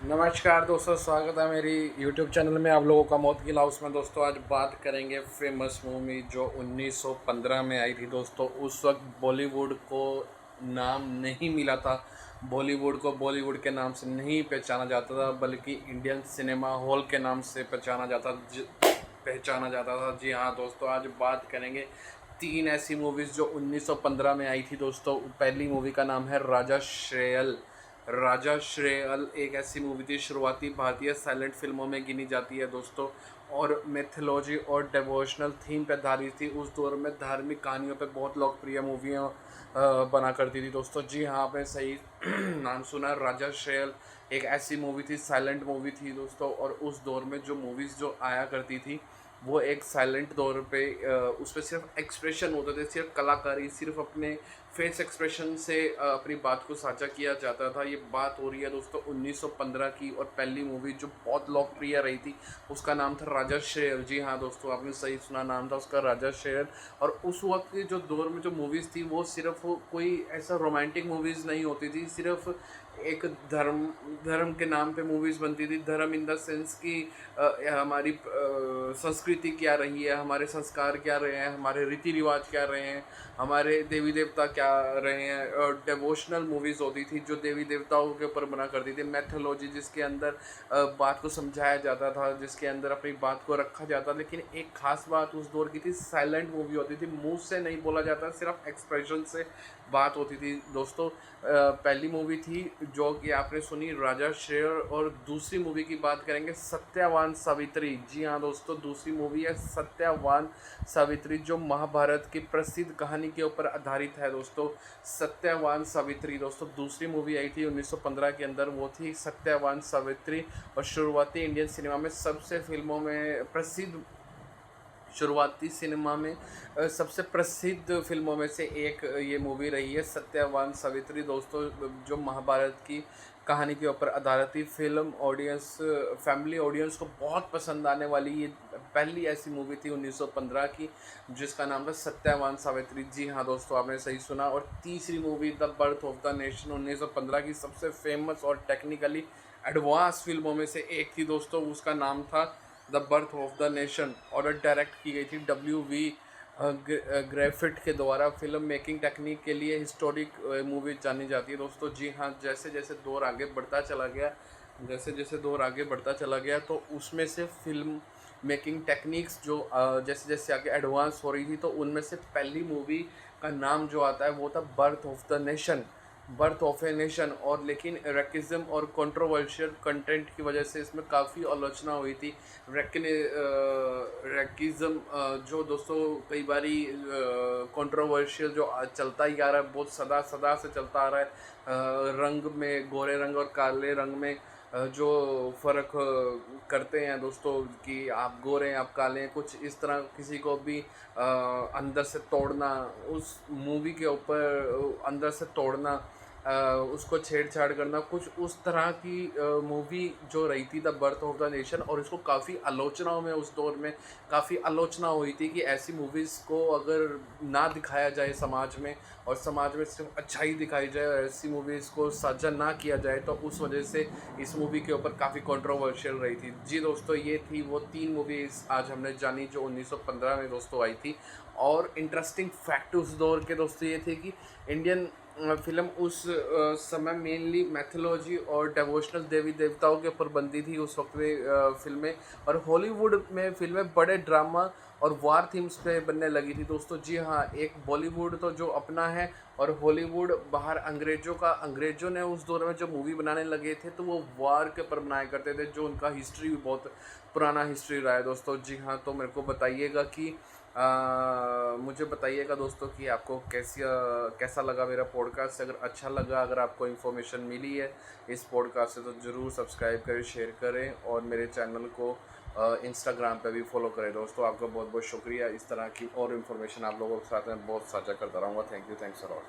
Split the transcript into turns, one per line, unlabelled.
नमस्कार दोस्तों, स्वागत है मेरी YouTube चैनल में। आप लोगों का मौत की हाउस में। दोस्तों आज बात करेंगे फेमस मूवी जो 1915 में आई थी। दोस्तों उस वक्त बॉलीवुड को नाम नहीं मिला था, बॉलीवुड को बॉलीवुड के नाम से नहीं पहचाना जाता था, बल्कि इंडियन सिनेमा हॉल के नाम से पहचाना जाता था। जी हाँ दोस्तों, आज बात करेंगे 3 ऐसी मूवीज़ जो 1915 में आई थी। दोस्तों पहली मूवी का नाम है राजा श्रेयल। राजा श्रेयल एक ऐसी मूवी थी, शुरुआती भारतीय साइलेंट फिल्मों में गिनी जाती है दोस्तों, और मिथोलॉजी और डिवोशनल थीम पर आधारित थी। उस दौर में धार्मिक कहानियों पर बहुत लोकप्रिय मूवियाँ बना करती थी दोस्तों। जी हाँ, आपने सही नाम सुना। राजा श्रेयल एक ऐसी मूवी थी, साइलेंट मूवी थी दोस्तों, और उस दौर में जो मूवीज़ जो आया करती थी वो एक साइलेंट दौर पे उस पर सिर्फ एक्सप्रेशन होते थे, सिर्फ कलाकारी, सिर्फ अपने फेस एक्सप्रेशन से अपनी बात को साझा किया जाता था। ये बात हो रही है दोस्तों 1915 की, और पहली मूवी जो बहुत लोकप्रिय रही थी उसका नाम था राजा शेर। जी हाँ दोस्तों, आपने सही सुना, नाम था उसका राजा शेर। और उस वक्त के जो दौर में जो मूवीज़ थी वो सिर्फ कोई ऐसा रोमांटिक मूवीज़ नहीं होती थी, सिर्फ एक धर्म धर्म के नाम पे मूवीज़ बनती थी। धर्म इन द सेंस कि हमारी संस्कृति क्या रही है, हमारे संस्कार क्या रहे हैं, हमारे रीति रिवाज क्या रहे हैं, हमारे देवी देवता क्या रहे हैं। और डिवोशनल मूवीज़ होती थी जो देवी देवताओं के ऊपर बना करती थी। मैथोलॉजी जिसके अंदर बात को समझाया जाता था, जिसके अंदर अपनी बात को रखा जाता। लेकिन एक ख़ास बात उस दौर की थी, साइलेंट मूवी होती थी, मुंह से नहीं बोला जाता, सिर्फ एक्सप्रेशन से बात होती थी दोस्तों। पहली मूवी थी जो कि आपने सुनी राजा शेर, और दूसरी मूवी की बात करेंगे सत्यवान सावित्री। जी हाँ दोस्तों, दूसरी मूवी है सत्यवान सावित्री जो महाभारत की प्रसिद्ध कहानी के ऊपर आधारित है दोस्तों। सत्यवान सावित्री दोस्तों दूसरी मूवी आई थी 1915 के अंदर, वो थी सत्यवान सावित्री। और शुरुआती इंडियन सिनेमा में सबसे फिल्मों में प्रसिद्ध शुरुआती सिनेमा में सबसे प्रसिद्ध फिल्मों में से एक ये मूवी रही है सत्यवान सावित्री दोस्तों, जो महाभारत की कहानी के ऊपर आधारित थी। फिल्म ऑडियंस, फैमिली ऑडियंस को बहुत पसंद आने वाली ये पहली ऐसी मूवी थी 1915 की जिसका नाम था सत्यवान सावित्री। जी हाँ दोस्तों, आपने सही सुना। और तीसरी movie the birth of the nation 1915 की सबसे फेमस और टेक्निकली एडवांस फिल्मों में से एक थी दोस्तों, उसका नाम था the birth of the nation, और डायरेक्ट की गई थी W.V. ग्रिफिथ के द्वारा। फिल्म मेकिंग टेक्निक के लिए हिस्टोरिक मूवी जानी जाती है दोस्तों। जी हाँ, जैसे जैसे दौर आगे बढ़ता चला गया, तो उसमें से फिल्म मेकिंग टेक्निक्स जो जैसे जैसे आगे एडवांस हो रही थी, तो उनमें से पहली मूवी का नाम जो आता है वो था birth of the nation. Birth of a nation. और लेकिन रेकिज्म और कंट्रोवर्शियल कंटेंट की वजह से इसमें काफ़ी आलोचना हुई थी। रेकिज्म जो दोस्तों कई बारी कंट्रोवर्शियल जो चलता ही आ रहा है, बहुत सदा सदा से चलता आ रहा है। रंग में, गोरे रंग और काले रंग में जो फ़र्क करते हैं दोस्तों, कि आप गोरे हैं आप काले हैं, कुछ इस तरह किसी को भी अंदर से तोड़ना, उस मूवी के ऊपर अंदर से तोड़ना, उसको छेड़छाड़ करना, कुछ उस तरह की मूवी जो रही थी the birth of the nation. और इसको काफ़ी आलोचनाओं में उस दौर में काफ़ी आलोचना हुई थी कि ऐसी मूवीज़ को अगर ना दिखाया जाए समाज में, और समाज में सिर्फ अच्छाई दिखाई जाए, और ऐसी मूवीज़ को साझा ना किया जाए, तो उस वजह से इस मूवी के ऊपर काफ़ी कंट्रोवर्शियल रही थी। जी दोस्तों, ये थी वो 3 मूवीज़ आज हमने जानी जो 1915 में दोस्तों आई थी। और इंटरेस्टिंग फैक्ट उस दौर के दोस्तों ये थे कि इंडियन फिल्म उस समय मेनली मैथोलॉजी और डिवोशनल देवी देवताओं के ऊपर बनती थी उस वक्त में फिल्में। और हॉलीवुड में फिल्में बड़े ड्रामा और वार थीम्स पे बनने लगी थी दोस्तों। जी हाँ, एक बॉलीवुड तो जो अपना है, और हॉलीवुड बाहर अंग्रेज़ों ने उस दौर में जो मूवी बनाने लगे थे तो वो वार के ऊपर बनाया करते थे, जो उनका हिस्ट्री भी बहुत पुराना हिस्ट्री रहा है दोस्तों। जी हाँ, तो मेरे को बताइएगा कि मुझे बताइएगा दोस्तों कि आपको कैसा लगा मेरा पॉडकास्ट। अगर अच्छा लगा, अगर आपको इन्फॉर्मेशन मिली है इस पॉडकास्ट से, तो ज़रूर सब्सक्राइब करें, शेयर करें, और मेरे चैनल को इंस्टाग्राम पे भी फॉलो करें दोस्तों। आपका बहुत बहुत शुक्रिया। इस तरह की और इन्फॉर्मेशन आप लोगों के साथ में बहुत साझा करता रहूँगा। Thank you, thanks a lot.